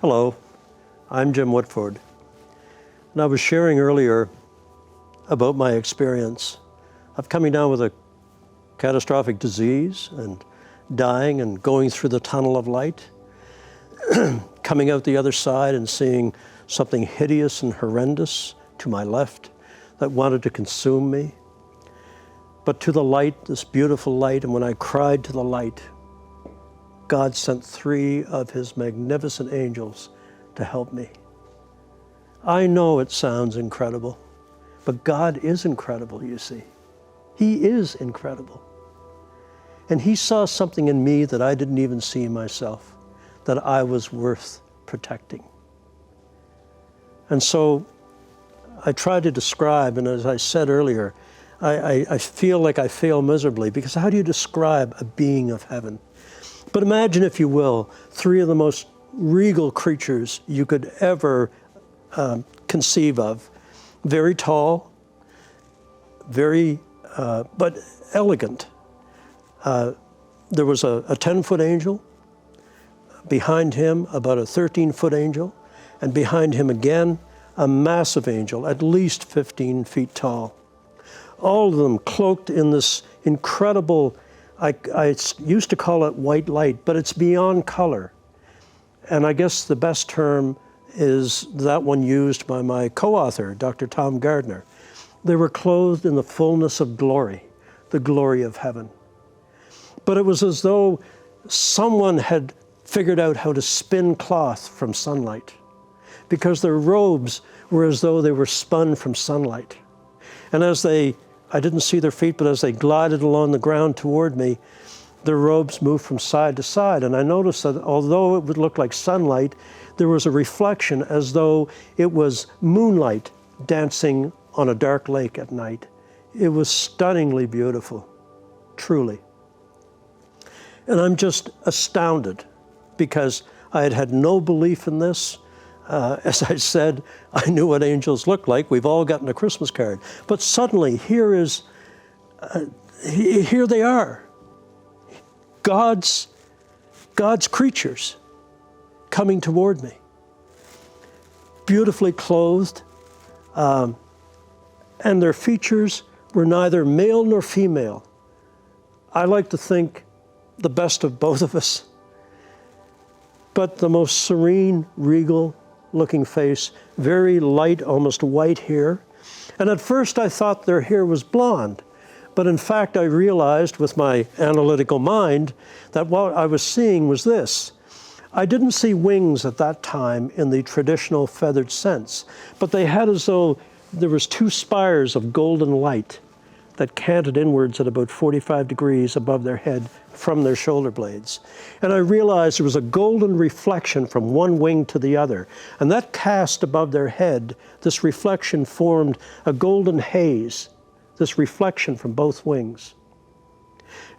Hello, I'm Jim Woodford, and I was sharing earlier about my experience of coming down with a catastrophic disease and dying and going through the tunnel of light, coming out the other side and seeing something hideous and horrendous to my left that wanted to consume me. But to the light, this beautiful light, and when I cried to the light, God sent 3 of his magnificent angels to help me. I know it sounds incredible, but God is incredible, you see. He is incredible. And he saw something in me that I didn't even see in myself, that I was worth protecting. And so I tried to describe, and as I said earlier, I feel like I fail miserably, because how do you describe a being of heaven? But imagine, if you will, 3 of the most regal creatures you could ever conceive of. Very tall, but elegant. There was a 10-foot angel, behind him about a 13-foot angel, and behind him again a massive angel, at least 15 feet tall. All of them cloaked in this incredible, I used to call it white light, but it's beyond color. And I guess the best term is that one used by my co-author, Dr. Tom Gardner. They were clothed in the fullness of glory, the glory of heaven. But it was as though someone had figured out how to spin cloth from sunlight, because their robes were as though they were spun from sunlight. And as I didn't see their feet, but as they glided along the ground toward me, their robes moved from side to side. And I noticed that although it would look like sunlight, there was a reflection as though it was moonlight dancing on a dark lake at night. It was stunningly beautiful, truly. And I'm just astounded, because I had had no belief in this. As I said, I knew what angels looked like. We've all gotten a Christmas card. But suddenly, here they are. God's creatures coming toward me. Beautifully clothed. And their features were neither male nor female. I like to think the best of both of us. But the most serene, regal looking face, very light, almost white hair. And at first I thought their hair was blonde, but in fact I realized with my analytical mind that what I was seeing was this. I didn't see wings at that time in the traditional feathered sense, but they had as though there was 2 spires of golden light that canted inwards at about 45 degrees above their head from their shoulder blades. And I realized there was a golden reflection from one wing to the other. And that cast above their head, this reflection formed a golden haze, this reflection from both wings.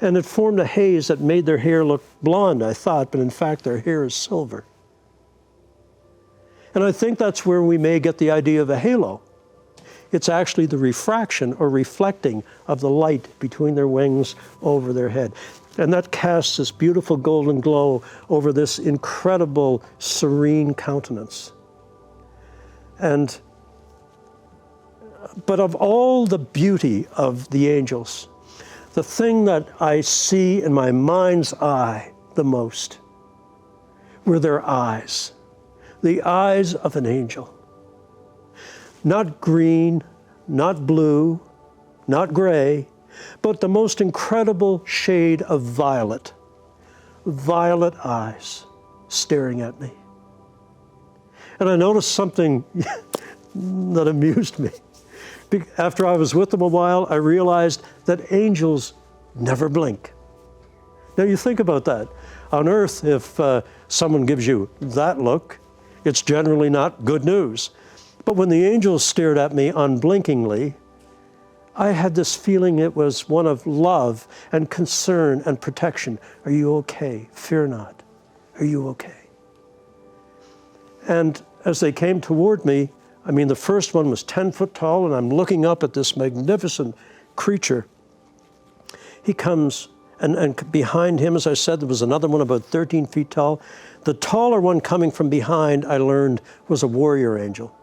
And it formed a haze that made their hair look blonde, I thought, but in fact their hair is silver. And I think that's where we may get the idea of a halo. It's actually the refraction or reflecting of the light between their wings over their head. And that casts this beautiful golden glow over this incredible, serene countenance. But of all the beauty of the angels, the thing that I see in my mind's eye the most were their eyes, the eyes of an angel. Not green, not blue, not gray, but the most incredible shade of violet. Violet eyes staring at me. And I noticed something that amused me. After I was with them a while, I realized that angels never blink. Now you think about that. On earth, if someone gives you that look, it's generally not good news. But when the angels stared at me unblinkingly, I had this feeling it was one of love and concern and protection. Are you okay? Fear not. Are you okay? And as they came toward me, I mean, the first one was 10 foot tall, and I'm looking up at this magnificent creature. He comes And behind him, as I said, there was another one about 13 feet tall. The taller one coming from behind, I learned, was a warrior angel.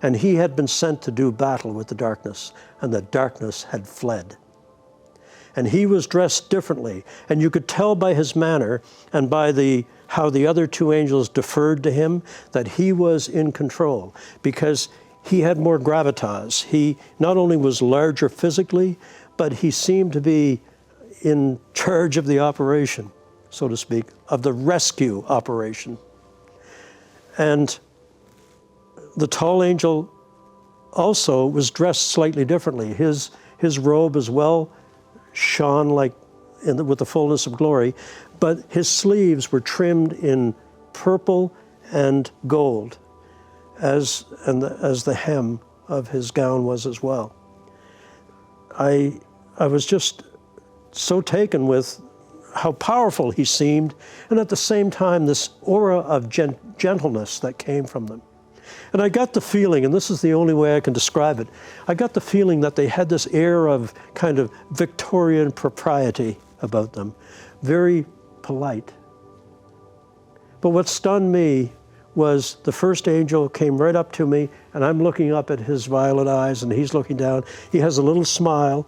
And he had been sent to do battle with the darkness, and the darkness had fled. And he was dressed differently, and you could tell by his manner and by how the other two angels deferred to him that he was in control, because he had more gravitas. He not only was larger physically, but he seemed to be in charge of the operation, so to speak, of the rescue operation. And the tall angel also was dressed slightly differently. His robe as well shone like with the fullness of glory, but his sleeves were trimmed in purple and gold, as the hem of his gown was as well. I was just so taken with how powerful he seemed, and at the same time this aura of gentleness that came from them. And I got the feeling, and this is the only way I can describe it, I got the feeling that they had this air of kind of Victorian propriety about them, very polite. But what stunned me was the first angel came right up to me, and I'm looking up at his violet eyes, and he's looking down. He has a little smile,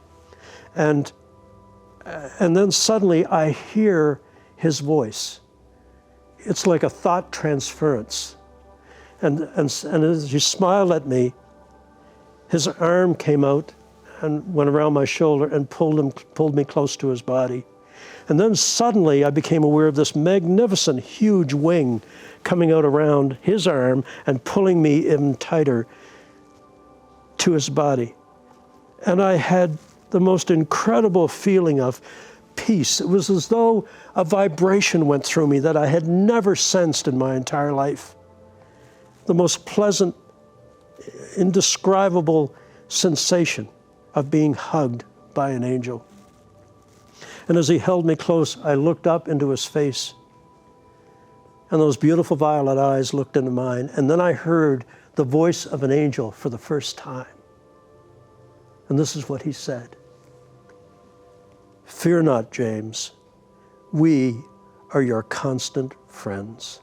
and then suddenly I hear his voice. It's like a thought transference. And as he smiled at me, his arm came out and went around my shoulder and pulled me close to his body. And then suddenly I became aware of this magnificent, huge wing coming out around his arm and pulling me even tighter to his body. And I had the most incredible feeling of peace. It was as though a vibration went through me that I had never sensed in my entire life. The most pleasant, indescribable sensation of being hugged by an angel. And as he held me close, I looked up into his face, and those beautiful violet eyes looked into mine, and then I heard the voice of an angel for the first time. And this is what he said: "Fear not, James. We are your constant friends."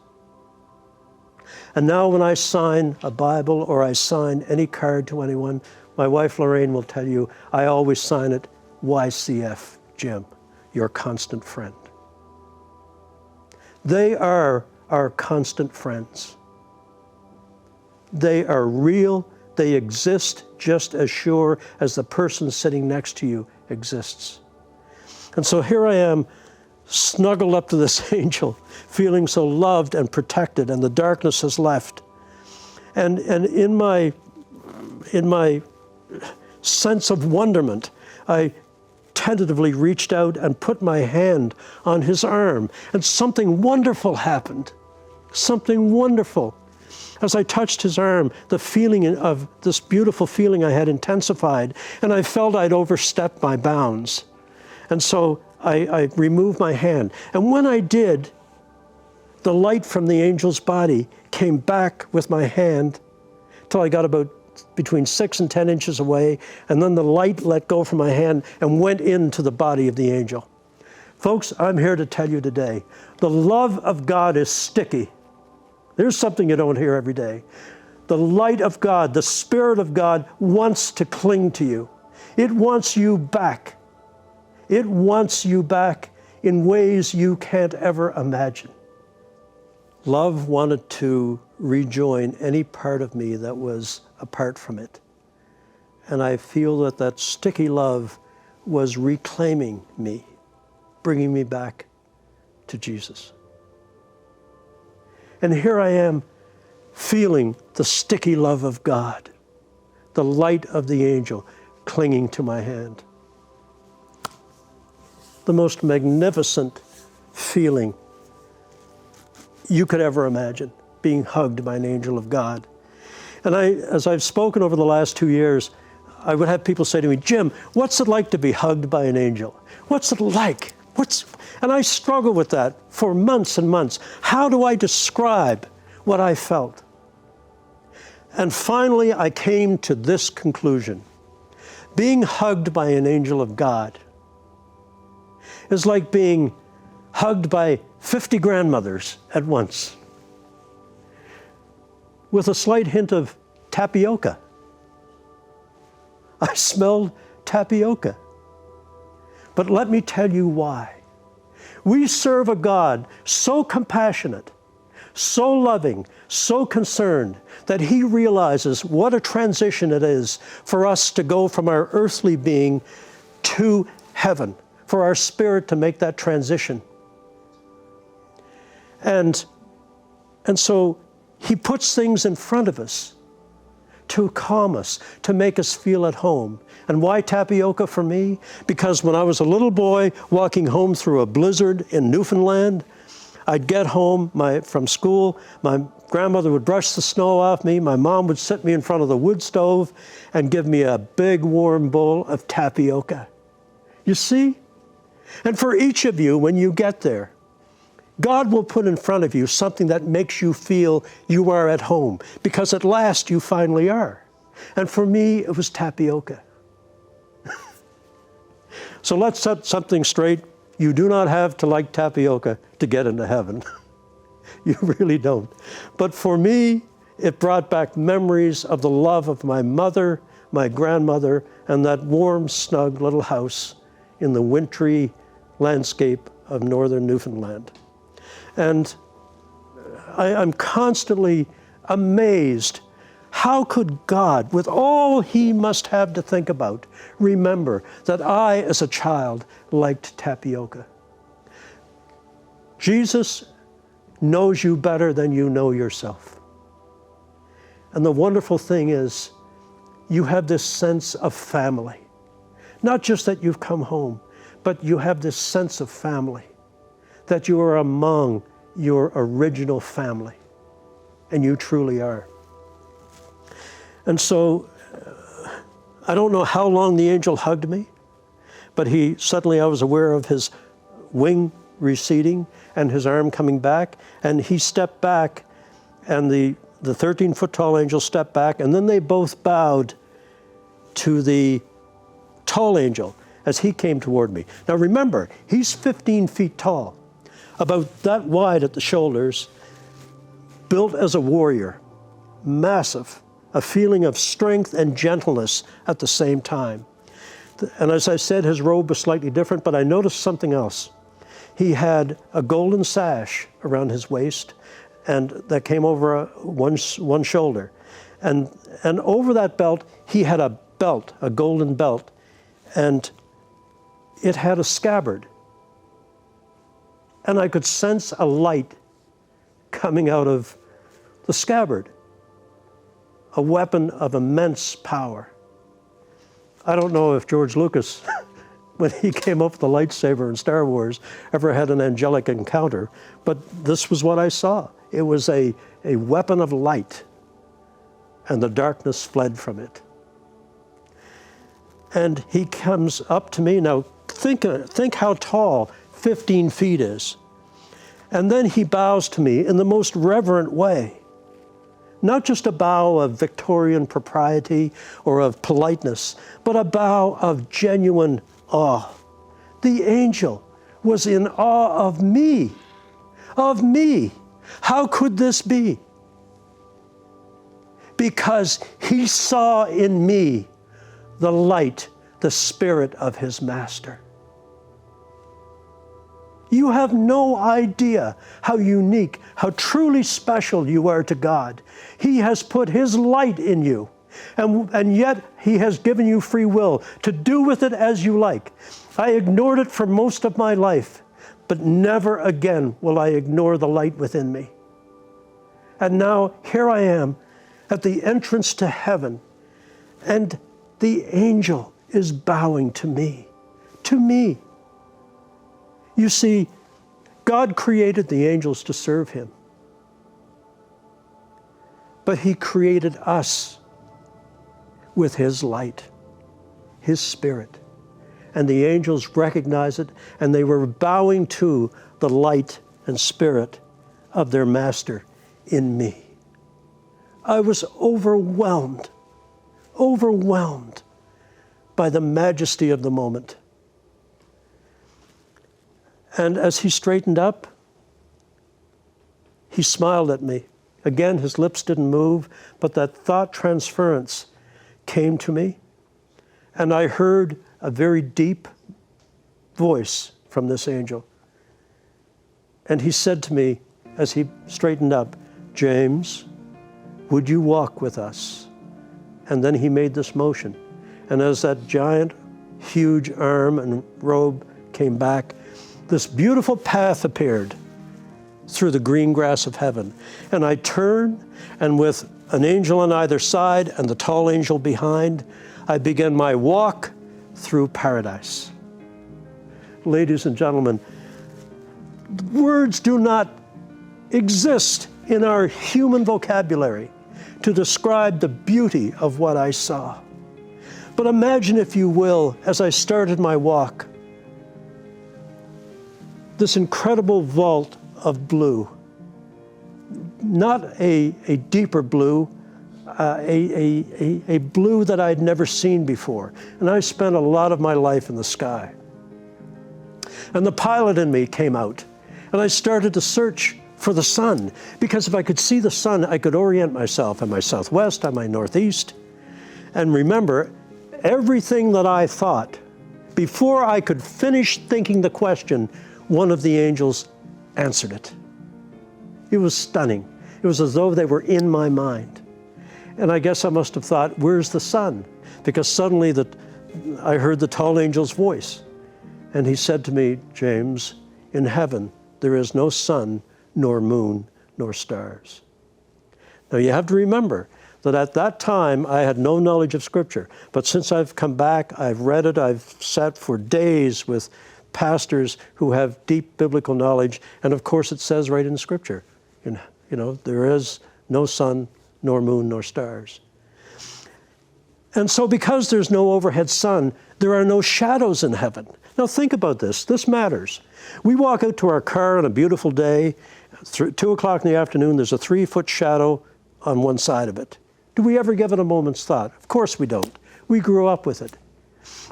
And now when I sign a Bible or I sign any card to anyone, my wife Lorraine will tell you, I always sign it YCF, Jim, your constant friend. They are our constant friends. They are real. They exist just as sure as the person sitting next to you exists. And so here I am, snuggled up to this angel, feeling so loved and protected, and the darkness has left. And in my sense of wonderment, I tentatively reached out and put my hand on his arm, and something wonderful happened. Something wonderful. As I touched his arm, the feeling of this beautiful feeling I had intensified, and I felt I'd overstepped my bounds. And so I removed my hand. And when I did, the light from the angel's body came back with my hand till I got about between 6 and 10 inches away, and then the light let go from my hand and went into the body of the angel. Folks, I'm here to tell you today, the love of God is sticky. There's something you don't hear every day. The light of God, the Spirit of God wants to cling to you. It wants you back. It wants you back in ways you can't ever imagine. Love wanted to rejoin any part of me that was apart from it. And I feel that that sticky love was reclaiming me, bringing me back to Jesus. And here I am feeling the sticky love of God, the light of the angel clinging to my hand. The most magnificent feeling you could ever imagine, being hugged by an angel of God. And as I've spoken over the last 2 years, I would have people say to me, Jim, what's it like to be hugged by an angel? What's it like? And I struggled with that for months and months. How do I describe what I felt? And finally, I came to this conclusion. Being hugged by an angel of God is like being hugged by 50 grandmothers at once, with a slight hint of tapioca. I smelled tapioca. But let me tell you why. We serve a God so compassionate, so loving, so concerned, that He realizes what a transition it is for us to go from our earthly being to heaven, for our spirit to make that transition. And so He puts things in front of us to calm us, to make us feel at home. And why tapioca for me? Because when I was a little boy walking home through a blizzard in Newfoundland, I'd get home from school, my grandmother would brush the snow off me, my mom would sit me in front of the wood stove and give me a big warm bowl of tapioca. You see? And for each of you, when you get there, God will put in front of you something that makes you feel you are at home, because at last you finally are. And for me, it was tapioca. So let's set something straight. You do not have to like tapioca to get into heaven. You really don't. But for me, it brought back memories of the love of my mother, my grandmother, and that warm, snug little house in the wintry landscape of northern Newfoundland. And I'm constantly amazed. How could God, with all He must have to think about, remember that I, as a child, liked tapioca? Jesus knows you better than you know yourself. And the wonderful thing is, you have this sense of family. Not just that you've come home, but you have this sense of family, that you are among your original family, and you truly are. And so, I don't know how long the angel hugged me, but suddenly I was aware of his wing receding and his arm coming back, and he stepped back, and the 13-foot tall angel stepped back, and then they both bowed to the tall angel as he came toward me. Now remember, he's 15 feet tall, about that wide at the shoulders, built as a warrior, massive, a feeling of strength and gentleness at the same time. And as I said, his robe was slightly different, but I noticed something else. He had a golden sash around his waist, and that came over one shoulder. And over that belt, he had a belt, a golden belt, and it had a scabbard. And I could sense a light coming out of the scabbard, a weapon of immense power. I don't know if George Lucas, when he came up with the lightsaber in Star Wars, ever had an angelic encounter, but this was what I saw. It was a weapon of light, and the darkness fled from it. And he comes up to me. Now, think how tall 15 feet is. And then he bows to me in the most reverent way. Not just a bow of Victorian propriety or of politeness, but a bow of genuine awe. The angel was in awe of me. Of me. How could this be? Because he saw in me the light, the spirit of his master. You have no idea how unique, how truly special you are to God. He has put his light in you, and yet he has given you free will to do with it as you like. I ignored it for most of my life, but never again will I ignore the light within me. And now here I am at the entrance to heaven, and the angel is bowing to me, to me. You see, God created the angels to serve him. But he created us with his light, his spirit. And the angels recognized it, and they were bowing to the light and spirit of their master in me. I was overwhelmed by the majesty of the moment. And as he straightened up, he smiled at me. Again, his lips didn't move, but that thought transference came to me. And I heard a very deep voice from this angel. And he said to me, as he straightened up, "James, would you walk with us?" And then he made this motion. And as that giant, huge arm and robe came back, this beautiful path appeared through the green grass of heaven. And I turned, and with an angel on either side and the tall angel behind, I began my walk through paradise. Ladies and gentlemen, words do not exist in our human vocabulary to describe the beauty of what I saw. But imagine, if you will, as I started my walk, this incredible vault of blue, not a deeper blue, a blue that I'd never seen before. And I spent a lot of my life in the sky. And the pilot in me came out, and I started to search for the sun, because if I could see the sun, I could orient myself. Am I southwest? Am I northeast? And remember, everything that I thought, before I could finish thinking the question, one of the angels answered it. It was stunning. It was as though they were in my mind. And I guess I must have thought, where's the sun? Because suddenly I heard the tall angel's voice. And he said to me, "James, in heaven there is no sun, nor moon, nor stars." Now you have to remember that at that time I had no knowledge of Scripture. But since I've come back, I've read it, I've sat for days with pastors who have deep biblical knowledge. And of course it says right in Scripture, there is no sun, nor moon, nor stars. And so because there's no overhead sun, there are no shadows in heaven. Now think about this. This matters. We walk out to our car on a beautiful day. 2 o'clock in the afternoon, there's a 3-foot shadow on one side of it. Do we ever give it a moment's thought? Of course we don't. We grew up with it.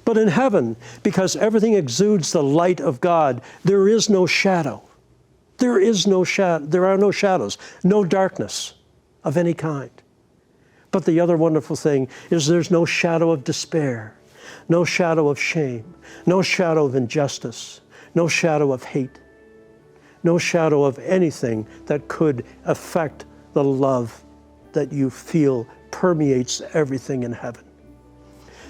But in heaven, because everything exudes the light of God, there is no shadow. There is no shadow. There are no shadows, no darkness of any kind. But the other wonderful thing is there's no shadow of despair, no shadow of shame, no shadow of injustice, no shadow of hate, no shadow of anything that could affect the love that you feel permeates everything in heaven.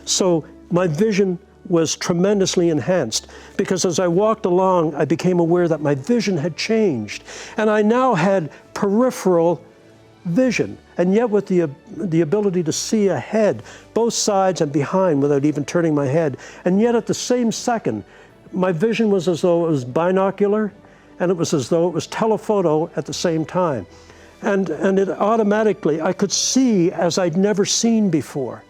So my vision was tremendously enhanced, because as I walked along, I became aware that my vision had changed, and I now had peripheral vision, and yet with the ability to see ahead, both sides and behind, without even turning my head. And yet at the same second, my vision was as though it was binocular, and it was as though it was telephoto at the same time. And it automatically, I could see as I'd never seen before.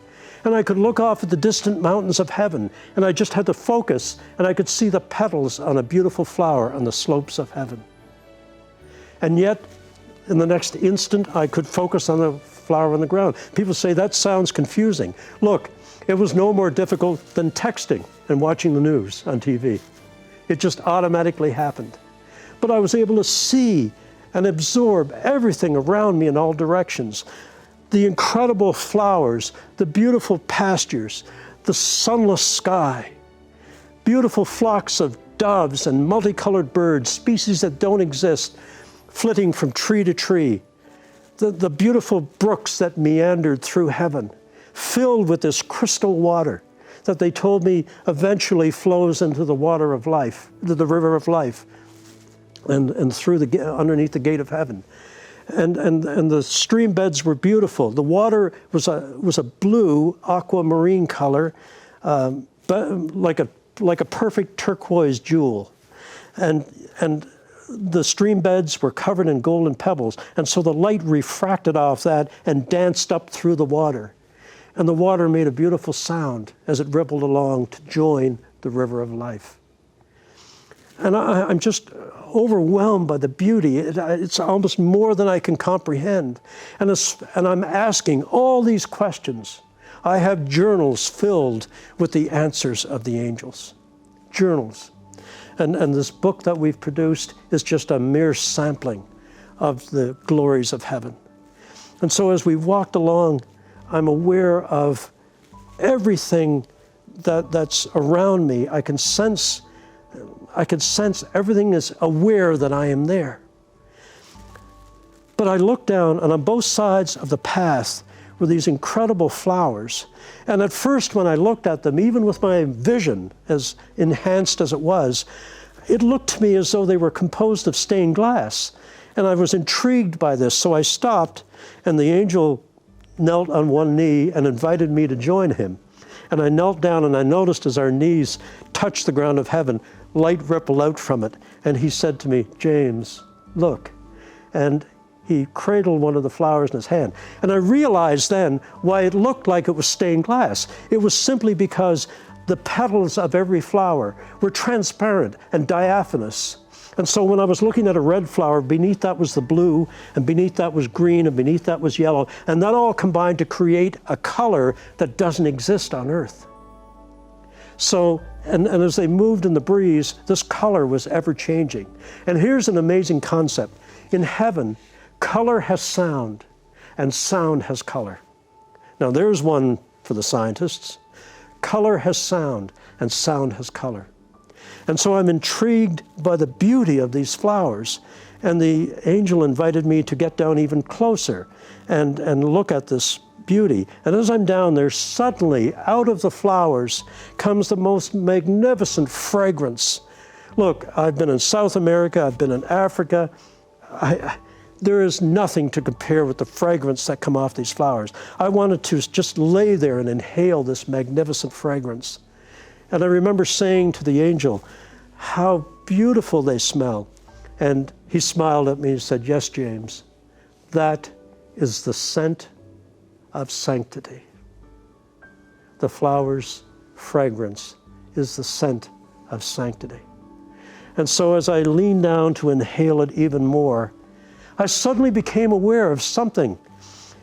And I could look off at the distant mountains of heaven, and I just had to focus, and I could see the petals on a beautiful flower on the slopes of heaven. And yet, in the next instant, I could focus on the flower on the ground. People say, that sounds confusing. Look, it was no more difficult than texting and watching the news on TV. It just automatically happened. But I was able to see and absorb everything around me in all directions. The incredible flowers, the beautiful pastures, the sunless sky, beautiful flocks of doves and multicolored birds, species that don't exist, flitting from tree to tree, the beautiful brooks that meandered through heaven, filled with this crystal water that they told me eventually flows into the water of life, the river of life, and through underneath the gate of heaven. And the stream beds were beautiful. The water was a blue aquamarine color, but like a perfect turquoise jewel. And the stream beds were covered in golden pebbles, and so the light refracted off that and danced up through the water. And the water made a beautiful sound as it rippled along to join the river of life. And I'm just overwhelmed by the beauty. It's almost more than I can comprehend. And I'm asking all these questions. I have journals filled with the answers of the angels. Journals. And this book that we've produced is just a mere sampling of the glories of heaven. And so as we walked along, I'm aware of everything that's around me. I can sense everything is aware that I am there. But I looked down, and on both sides of the path were these incredible flowers. And at first, when I looked at them, even with my vision as enhanced as it was, it looked to me as though they were composed of stained glass. And I was intrigued by this, so I stopped, and the angel knelt on one knee and invited me to join him. And I knelt down, and I noticed as our knees touched the ground of heaven, light rippled out from it. And he said to me, "James, look." And he cradled one of the flowers in his hand. And I realized then why it looked like it was stained glass. It was simply because the petals of every flower were transparent and diaphanous. And so when I was looking at a red flower, beneath that was the blue, and beneath that was green, and beneath that was yellow. And that all combined to create a color that doesn't exist on earth. So, and as they moved in the breeze, this color was ever changing. And here's an amazing concept. In heaven, color has sound, and sound has color. Now there's one for the scientists. Color has sound, and sound has color. And so I'm intrigued by the beauty of these flowers. And the angel invited me to get down even closer and look at this beauty. And as I'm down there, suddenly out of the flowers comes the most magnificent fragrance. Look, I've been in South America, I've been in Africa. There is nothing to compare with the fragrance that come off these flowers. I wanted to just lay there and inhale this magnificent fragrance. And I remember saying to the angel, how beautiful they smell. And he smiled at me and said, "Yes, James, that is the scent of sanctity. The flower's fragrance is the scent of sanctity." And so as I leaned down to inhale it even more, I suddenly became aware of something.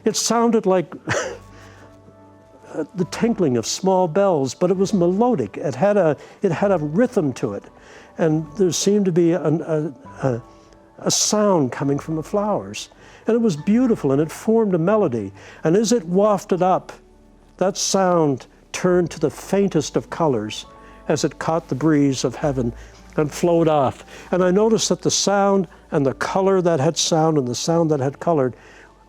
It sounded like the tinkling of small bells, but it was melodic. It had a rhythm to it. And there seemed to be a sound coming from the flowers. And it was beautiful, and it formed a melody. And as it wafted up, that sound turned to the faintest of colors as it caught the breeze of heaven and flowed off. And I noticed that the sound and the color that had sound and the sound that had colored,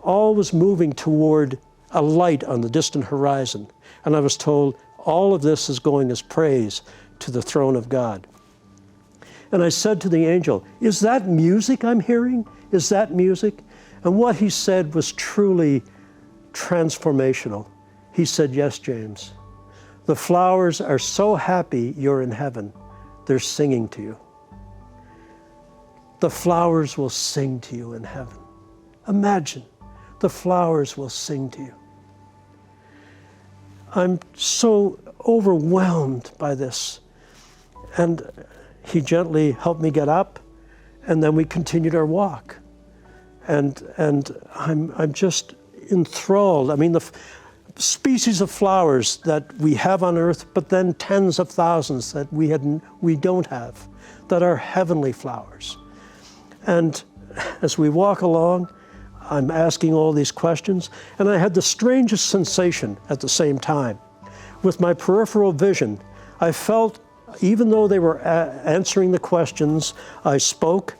all was moving toward a light on the distant horizon. And I was told, all of this is going as praise to the throne of God. And I said to the angel, "Is that music I'm hearing? Is that music?" And what he said was truly transformational. He said, "Yes, James, the flowers are so happy you're in heaven, they're singing to you. The flowers will sing to you in heaven." Imagine, the flowers will sing to you. I'm so overwhelmed by this. And he gently helped me get up, and then we continued our walk. And I'm just enthralled. I mean, the species of flowers that we have on earth, but then tens of thousands that we don't have, that are heavenly flowers. And as we walk along, I'm asking all these questions, and I had the strangest sensation at the same time. With my peripheral vision, I felt, even though they were answering the questions, I spoke.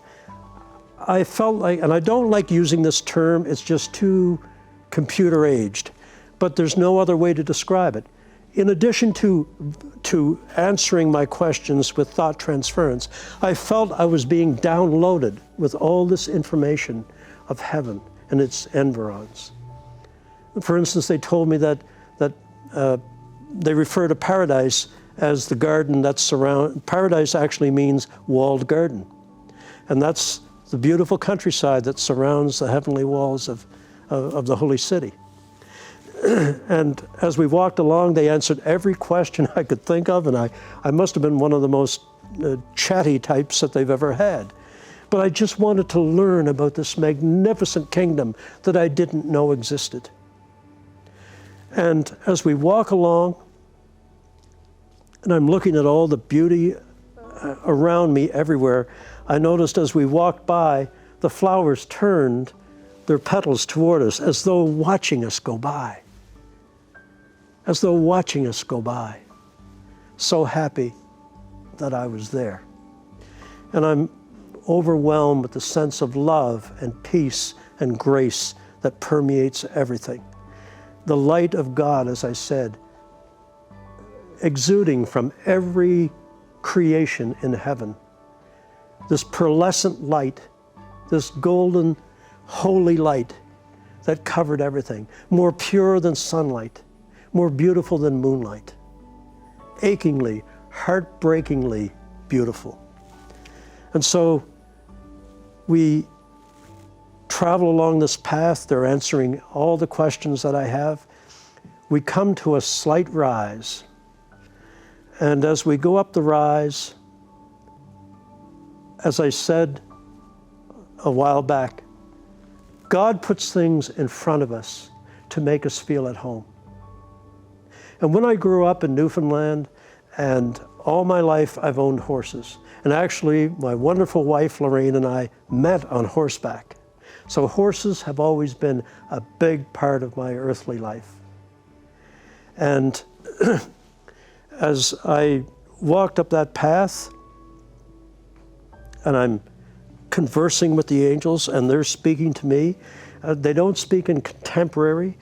I felt like, and I don't like using this term, it's just too computer-aged, but there's no other way to describe it. In addition to answering my questions with thought transference, I felt I was being downloaded with all this information of heaven and its environs. For instance, they told me that they refer to paradise as the garden that surrounds. Paradise actually means walled garden. And that's the beautiful countryside that surrounds the heavenly walls of the holy city. And as we walked along, they answered every question I could think of, and I must have been one of the most chatty types that they've ever had. But I just wanted to learn about this magnificent kingdom that I didn't know existed. And as we walk along, and I'm looking at all the beauty around me everywhere. I noticed as we walked by, the flowers turned their petals toward us as though watching us go by. As though watching us go by. So happy that I was there. And I'm overwhelmed with the sense of love and peace and grace that permeates everything. The light of God, as I said, exuding from every creation in heaven. This pearlescent light, this golden, holy light that covered everything, more pure than sunlight, more beautiful than moonlight, achingly, heartbreakingly beautiful. And so we travel along this path. They're answering all the questions that I have. We come to a slight rise. And as we go up the rise, as I said a while back, God puts things in front of us to make us feel at home. And when I grew up in Newfoundland, and all my life I've owned horses. And actually, my wonderful wife, Lorraine, and I met on horseback. So horses have always been a big part of my earthly life. And as I walked up that path, and I'm conversing with the angels, and they're speaking to me, they don't speak in contemporary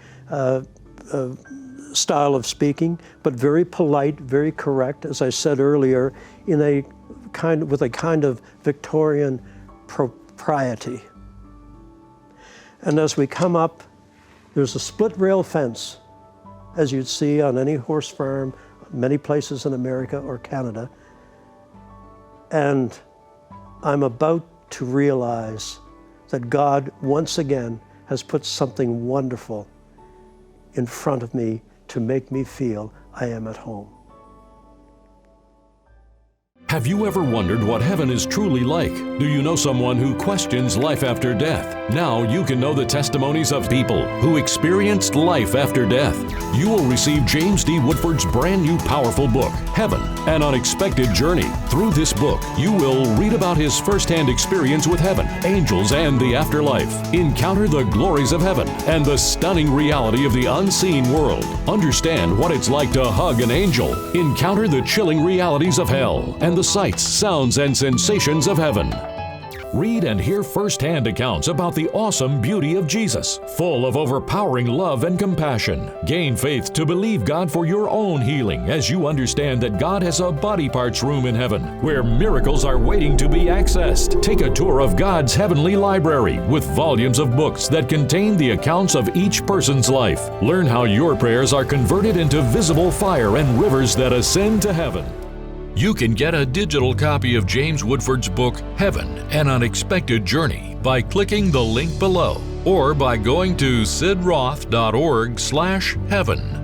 style of speaking, but very polite, very correct, as I said earlier, with a kind of Victorian propriety. And as we come up, there's a split rail fence, as you'd see on any horse farm, many places in America or Canada. And I'm about to realize that God, once again, has put something wonderful in front of me to make me feel I am at home. Have you ever wondered what heaven is truly like? Do you know someone who questions life after death? Now you can know the testimonies of people who experienced life after death. You will receive James D. Woodford's brand new powerful book, Heaven, An Unexpected Journey. Through this book, you will read about his firsthand experience with heaven, angels, and the afterlife. Encounter the glories of heaven and the stunning reality of the unseen world. Understand what it's like to hug an angel. Encounter the chilling realities of hell and the sights, sounds, and sensations of heaven. Read and hear firsthand accounts about the awesome beauty of Jesus, full of overpowering love and compassion. Gain faith to believe God for your own healing as you understand that God has a body parts room in heaven where miracles are waiting to be accessed. Take a tour of God's heavenly library with volumes of books that contain the accounts of each person's life. Learn how your prayers are converted into visible fire and rivers that ascend to heaven. You can get a digital copy of James Woodford's book, Heaven, An Unexpected Journey, by clicking the link below or by going to sidroth.org/heaven.